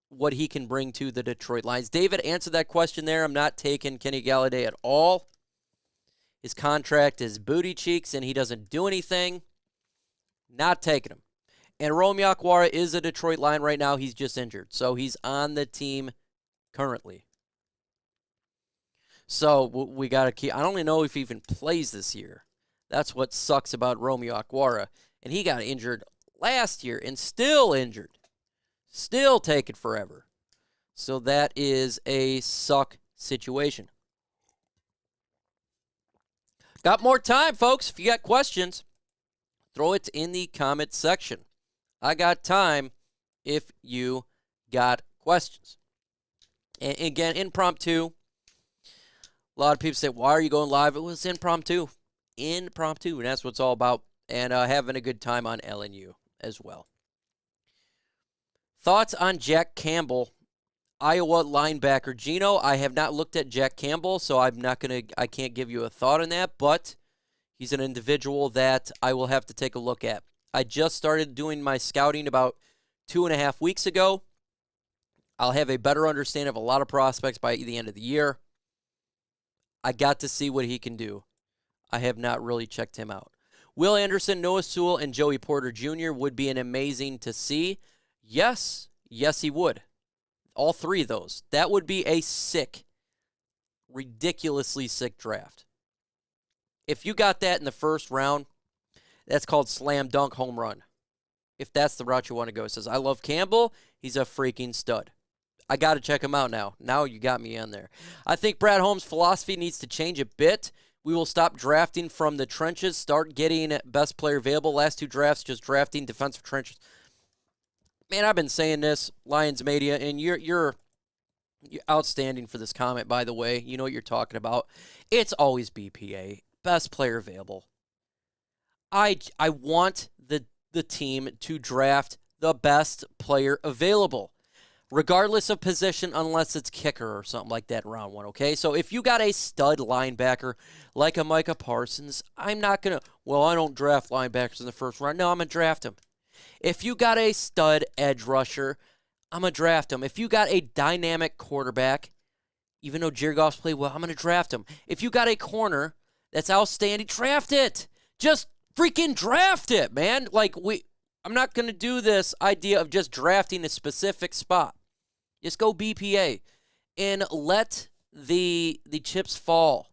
what he can bring to the Detroit Lions. David answered that question there. I'm not taking Kenny Galladay at all. His contract is booty cheeks, and he doesn't do anything. Not taking him. And Romeo Okwara is a Detroit Lion right now. He's just injured. So he's on the team currently. So we got to keep. I don't even know if he even plays this year. That's what sucks about Romeo Okwara. And he got injured last year and still injured. Still taking forever. So that is a suck situation. Got more time, folks. If you got questions, throw it in the comment section. I got time if you got questions. And again, impromptu. A lot of people say, why are you going live? It was impromptu. Impromptu, and that's what it's all about. And having a good time on LNU as well. Thoughts on Jack Campbell, Iowa linebacker. Gino, I have not looked at Jack Campbell, so I can't give you a thought on that, but he's an individual that I will have to take a look at. I just started doing my scouting about 2.5 weeks ago. I'll have a better understanding of a lot of prospects by the end of the year. I got to see what he can do. I have not really checked him out. Will Anderson, Noah Sewell, and Joey Porter Jr. would be an amazing to see. Yes, he would. All three of those. That would be a sick, ridiculously sick draft. If you got that in the first round, that's called slam dunk home run. If that's the route you want to go. It says, I love Campbell. He's a freaking stud. I got to check him out now. Now you got me in there. I think Brad Holmes' philosophy needs to change a bit We will stop drafting from the trenches, start getting best player available. Last 2 drafts, just drafting defensive trenches. Man, I've been saying this, Lions Media, and you're outstanding for this comment, by the way. You know what you're talking about. It's always BPA, best player available. I want the team to draft the best player available, regardless of position, unless it's kicker or something like that in round 1, okay? So if you got a stud linebacker like a Micah Parsons, I'm not going to, well, I don't draft linebackers in the first round. No, I'm going to draft him. If you got a stud edge rusher, I'm going to draft him. If you got a dynamic quarterback, even though Jared Goff's played well, I'm going to draft him. If you got a corner that's outstanding, draft it. Just freaking draft it, man. I'm not going to do this idea of just drafting a specific spot. Just go BPA and let the chips fall.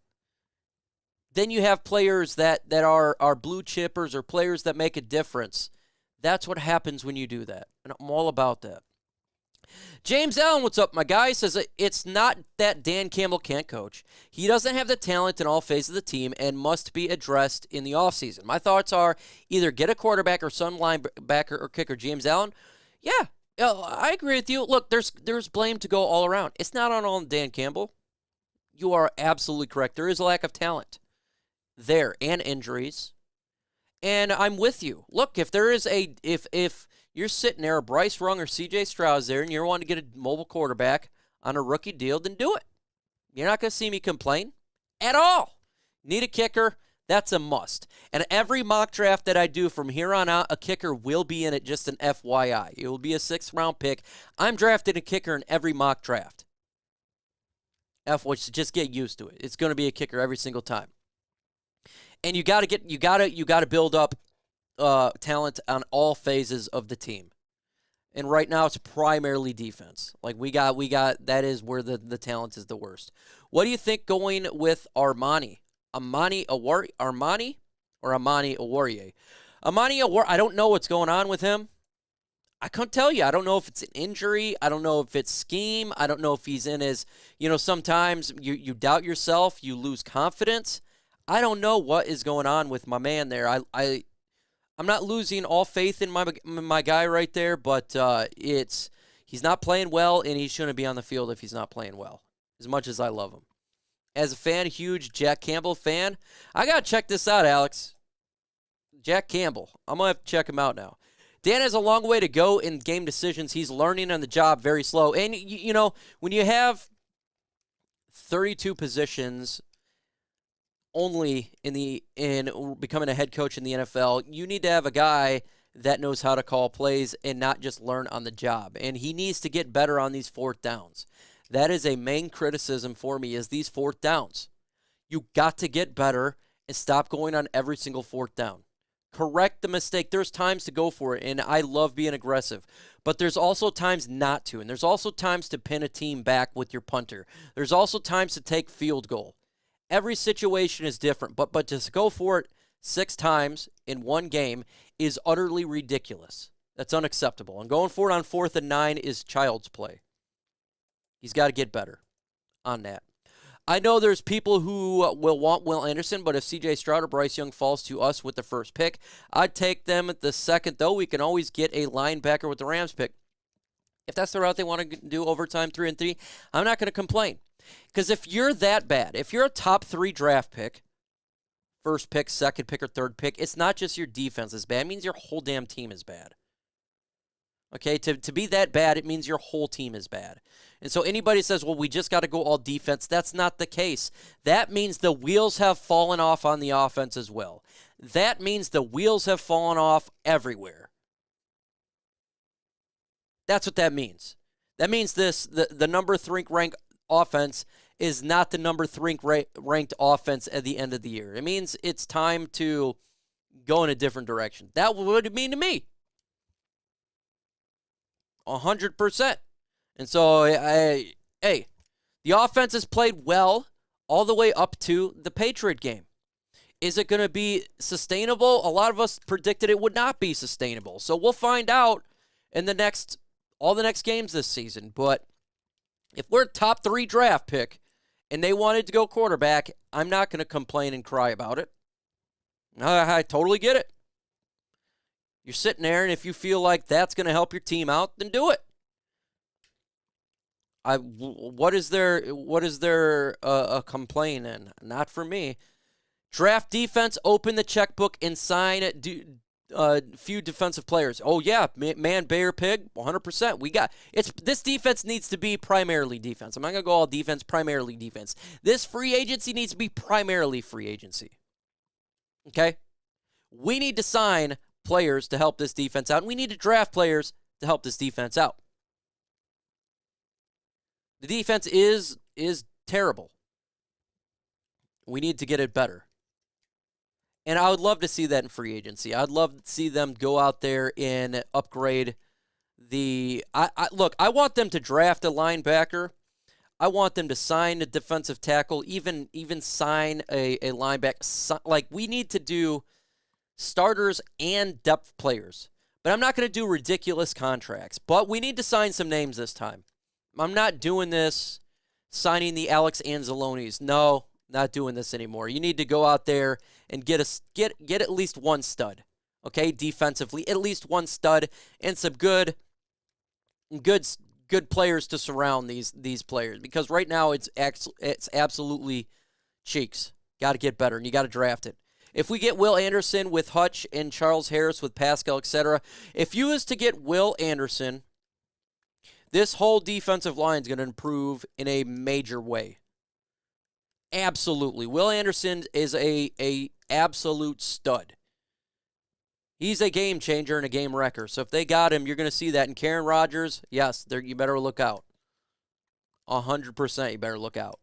Then you have players that are blue chippers or players that make a difference. That's what happens when you do that, and I'm all about that. James Allen, what's up, my guy? Says it's not that Dan Campbell can't coach. He doesn't have the talent in all phases of the team and must be addressed in the offseason. My thoughts are either get a quarterback or some linebacker or kicker. James Allen, yeah, I agree with you. Look, there's blame to go all around. It's not on Dan Campbell. You are absolutely correct. There is a lack of talent there and injuries. And I'm with you. Look, if there is if you're sitting there, Bryce Young or C.J. Stroud's there, and you're wanting to get a mobile quarterback on a rookie deal, then do it. You're not going to see me complain at all. Need a kicker? That's a must. And every mock draft that I do from here on out, a kicker will be in it, just an FYI. It will be a 6th-round pick. I'm drafting a kicker in every mock draft. Just get used to it. It's going to be a kicker every single time. And you got to build up talent on all phases of the team. And right now it's primarily defense. We got that is where the talent is the worst. What do you think going with Armani? Armani Oruwariye? Amani Oruwariye, I don't know what's going on with him. I couldn't tell you. I don't know if it's an injury. I don't know if it's scheme. I don't know if he's in his, sometimes you doubt yourself, you lose confidence. I don't know what is going on with my man there. I'm not losing all faith in my guy right there, but he's not playing well, and he shouldn't be on the field if he's not playing well, as much as I love him. As a fan, huge Jack Campbell fan, I got to check this out, Alex. Jack Campbell. I'm going to have to check him out now. Dan has a long way to go in game decisions. He's learning on the job very slow. And, when you have 32 positions only in becoming a head coach in the NFL, you need to have a guy that knows how to call plays and not just learn on the job. And he needs to get better on these 4th downs. That is a main criticism for me, is these 4th downs. You got to get better and stop going on every single 4th down. Correct the mistake. There's times to go for it, and I love being aggressive. But there's also times not to, and there's also times to pin a team back with your punter. There's also times to take field goal. Every situation is different, but to go for it 6 times in one game is utterly ridiculous. That's unacceptable. And going for it on 4th and 9 is child's play. He's got to get better on that. I know there's people who will want Will Anderson, but if C.J. Stroud or Bryce Young falls to us with the 1st pick, I'd take them at the 2nd, though. We can always get a linebacker with the Rams pick. If that's the route they want to do, overtime 3 and 3, I'm not going to complain. Because if you're that bad, if you're a top 3 draft pick, 1st pick, 2nd pick, or 3rd pick, it's not just your defense is bad. It means your whole damn team is bad. Okay, to be that bad, it means your whole team is bad. And so anybody says, well, we just got to go all defense, that's not the case. That means the wheels have fallen off on the offense as well. That means the wheels have fallen off everywhere. That's what that means. That means the number 3 ranked offense is not the number 3 ranked offense at the end of the year. It means it's time to go in a different direction. That would mean to me. 100%. And so, the offense has played well all the way up to the Patriot game. Is it going to be sustainable? A lot of us predicted it would not be sustainable. So we'll find out in all the next games this season. But if we're a top 3 draft pick and they wanted to go quarterback, I'm not going to complain and cry about it. I totally get it. You're sitting there, and if you feel like that's going to help your team out, then do it. What is there a complaint in? Not for me. Draft defense, open the checkbook, and sign few defensive players. Oh yeah, man, Bear, Pig, 100%. We got this defense needs to be primarily defense. I'm not gonna go all defense, primarily defense. This free agency needs to be primarily free agency. Okay, we need to sign players to help this defense out, and we need to draft players to help this defense out. The defense is terrible. We need to get it better. And I would love to see that in free agency. I'd love to see them go out there and upgrade the look, I want them to draft a linebacker. I want them to sign a defensive tackle, even sign a linebacker. Like, we need to do starters and depth players. But I'm not going to do ridiculous contracts. But we need to sign some names this time. I'm not doing this signing the Alex Anzalonis. No, not doing this anymore. You need to go out there and get at least one stud. Okay, defensively, at least one stud and some good players to surround these players, because right now it's absolutely cheeks. Got to get better, and you got to draft it. If we get Will Anderson with Hutch and Charles Harris with Paschal, etc., if you was to get Will Anderson, this whole defensive line is going to improve in a major way. Absolutely. Will Anderson is a absolute stud. He's a game changer and a game wrecker. So if they got him, you're going to see that. And Karen Rodgers, yes, you better look out. 100% you better look out.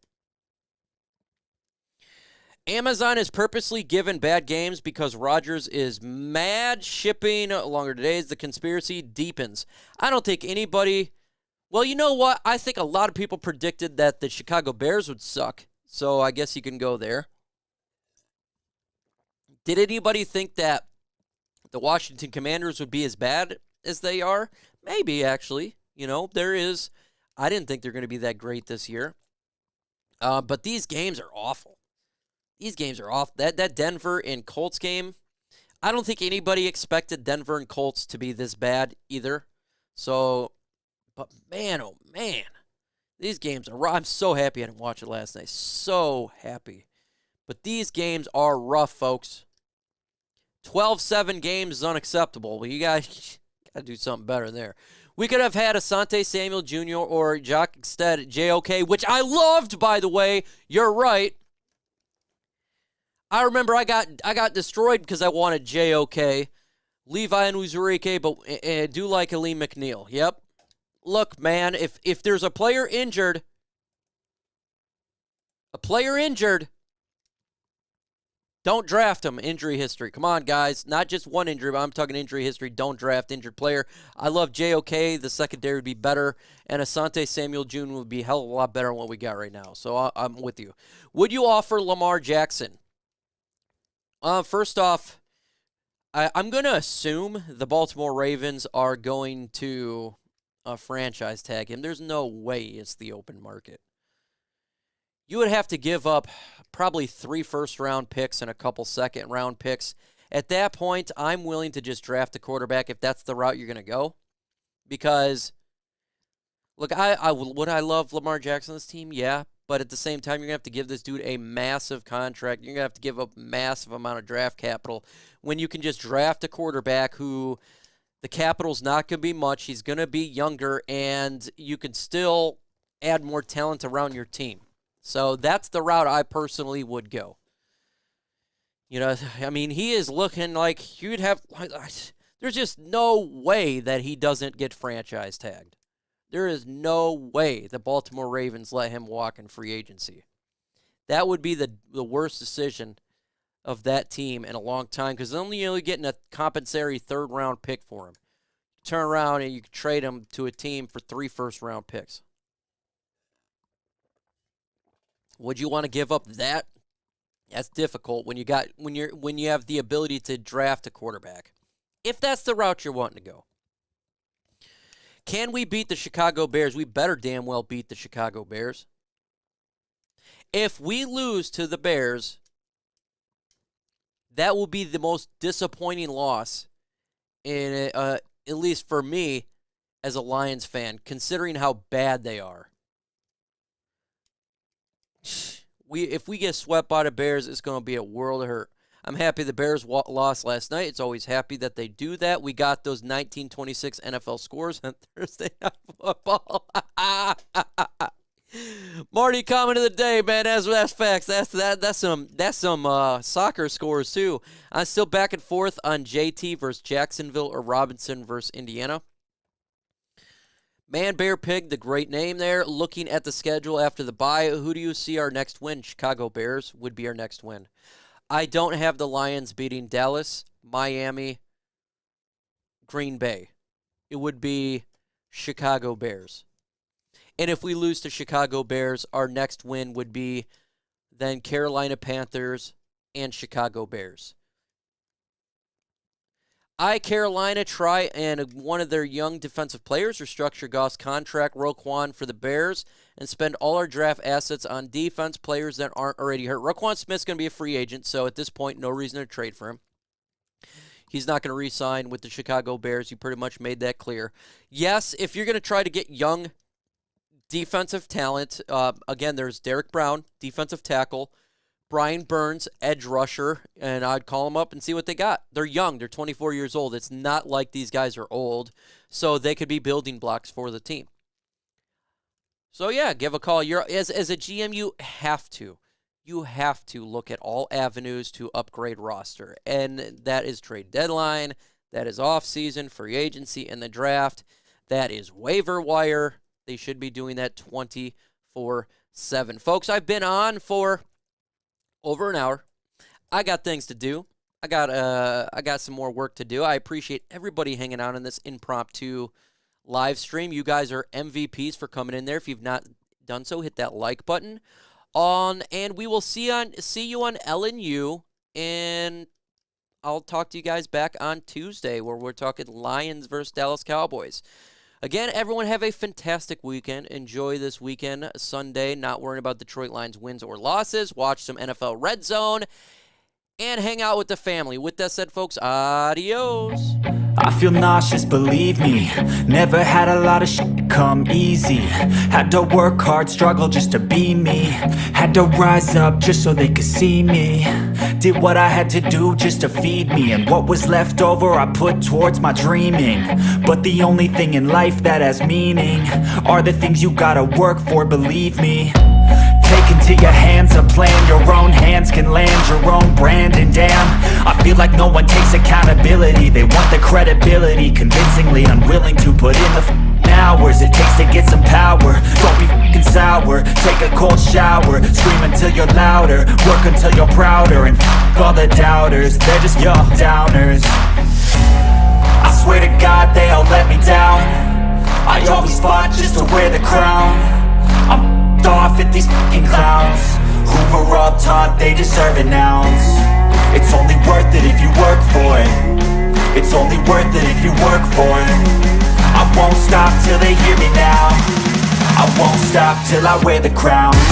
Amazon is purposely given bad games because Rodgers is mad. Shipping longer days. The conspiracy deepens. I don't think anybody... Well, you know what? I think a lot of people predicted that the Chicago Bears would suck. So I guess you can go there. Did anybody think that the Washington Commanders would be as bad as they are? Maybe, actually. You know, I didn't think they're going to be that great this year. But these games are awful. These games are awful. That Denver and Colts game, I don't think anybody expected Denver and Colts to be this bad either. So, but man, oh man. These games are rough. I'm so happy I didn't watch it last night. So happy. But these games are rough, folks. 12-7 games is unacceptable. Well, you guys got to do something better there. We could have had Asante Samuel Jr. or Jock instead, JOK, which I loved, by the way. You're right. I remember I got destroyed because I wanted JOK. Levi and Uzurike, but I do like Aleem McNeil. Yep. Look, man, if there's a player injured, don't draft him. Injury history. Come on, guys. Not just one injury, but I'm talking injury history. Don't draft injured player. I love JOK. The secondary would be better, and Asante Samuel Jr. would be a hell of a lot better than what we got right now. So I'm with you. Would you offer Lamar Jackson? First off, I'm going to assume the Baltimore Ravens are going to franchise tag him. There's no way it's the open market. You would have to give up probably 3 first-round picks and a couple second-round picks. At that point, I'm willing to just draft a quarterback if that's the route you're going to go. Because, look, would I love Lamar Jackson's team? Yeah. But at the same time, you're going to have to give this dude a massive contract. You're going to have to give up a massive amount of draft capital when you can just draft a quarterback who the capital's not going to be much. He's going to be younger, and you can still add more talent around your team. So that's the route I personally would go. You know, I mean, he is looking like you'd have... There's just no way that he doesn't get franchise tagged. There is no way the Baltimore Ravens let him walk in free agency. That would be the worst decision of that team in a long time, because they're only getting a compensatory third-round pick for him. Turn around and you can trade him to a team for 3 first-round picks. Would you want to give up that? That's difficult when you have the ability to draft a quarterback. If that's the route you're wanting to go. Can we beat the Chicago Bears? We better damn well beat the Chicago Bears. If we lose to the Bears, that will be the most disappointing loss, at least for me as a Lions fan, considering how bad they are. If we get swept by the Bears, it's going to be a world of hurt. I'm happy the Bears lost last night. It's always happy that they do that. We got those 1926 NFL scores on Thursday Night Football. Marty, comment of the day, man. That's facts. That's some soccer scores too. I'm still back and forth on JT versus Jacksonville or Robinson versus Indiana. Man, Bear Pig, the great name there. Looking at the schedule after the bye, who do you see our next win? Chicago Bears would be our next win. I don't have the Lions beating Dallas, Miami, Green Bay. It would be Chicago Bears. And if we lose to Chicago Bears, our next win would be then Carolina Panthers and Chicago Bears. Carolina try and one of their young defensive players restructure Goff's contract, Roquan, for the Bears, and spend all our draft assets on defense players that aren't already hurt. Roquan Smith's going to be a free agent, so at this point, no reason to trade for him. He's not going to re-sign with the Chicago Bears. You pretty much made that clear. Yes, if you're going to try to get young defensive talent, again, there's Derek Brown, defensive tackle, Brian Burns, edge rusher, and I'd call them up and see what they got. They're young. They're 24 years old. It's not like these guys are old, so they could be building blocks for the team. So, yeah, give a call. As a GM, you have to. You have to look at all avenues to upgrade roster, and that is trade deadline, that is offseason, free agency, and the draft. That is waiver wire. They should be doing that 24/7. Folks, I've been on for over an hour. I got things to do. I got some more work to do. I appreciate everybody hanging out on this impromptu live stream. You guys are MVPs for coming in there. If you've not done so, hit that like button. And we will see you on LNU, and I'll talk to you guys back on Tuesday where we're talking Lions versus Dallas Cowboys. Again, everyone have a fantastic weekend. Enjoy this weekend, Sunday, not worrying about Detroit Lions wins or losses. Watch some NFL Red Zone and hang out with the family. With that said, folks, adios. I feel nauseous, believe me. Never had a lot of shit come easy. Had to work hard, struggle just to be me. Had to rise up just so they could see me. Did what I had to do just to feed me. And what was left over I put towards my dreaming. But the only thing in life that has meaning are the things you gotta work for, believe me. Take into your hands a plan. Your own hands can land your own brand. And damn, I feel like no one takes accountability. They want the credibility, convincingly unwilling to put in the hours it takes to get some power. Don't be f***ing sour. Take a cold shower. Scream until you're louder. Work until you're prouder. And f*** all the doubters, they're just your downers. I swear to God they all let me down. I always fought just to wear the crown. I'm off at these fucking clowns who were all taught they deserve an ounce. It's only worth it if you work for it. It's only worth it if you work for it. I won't stop till they hear me now. I won't stop till I wear the crown.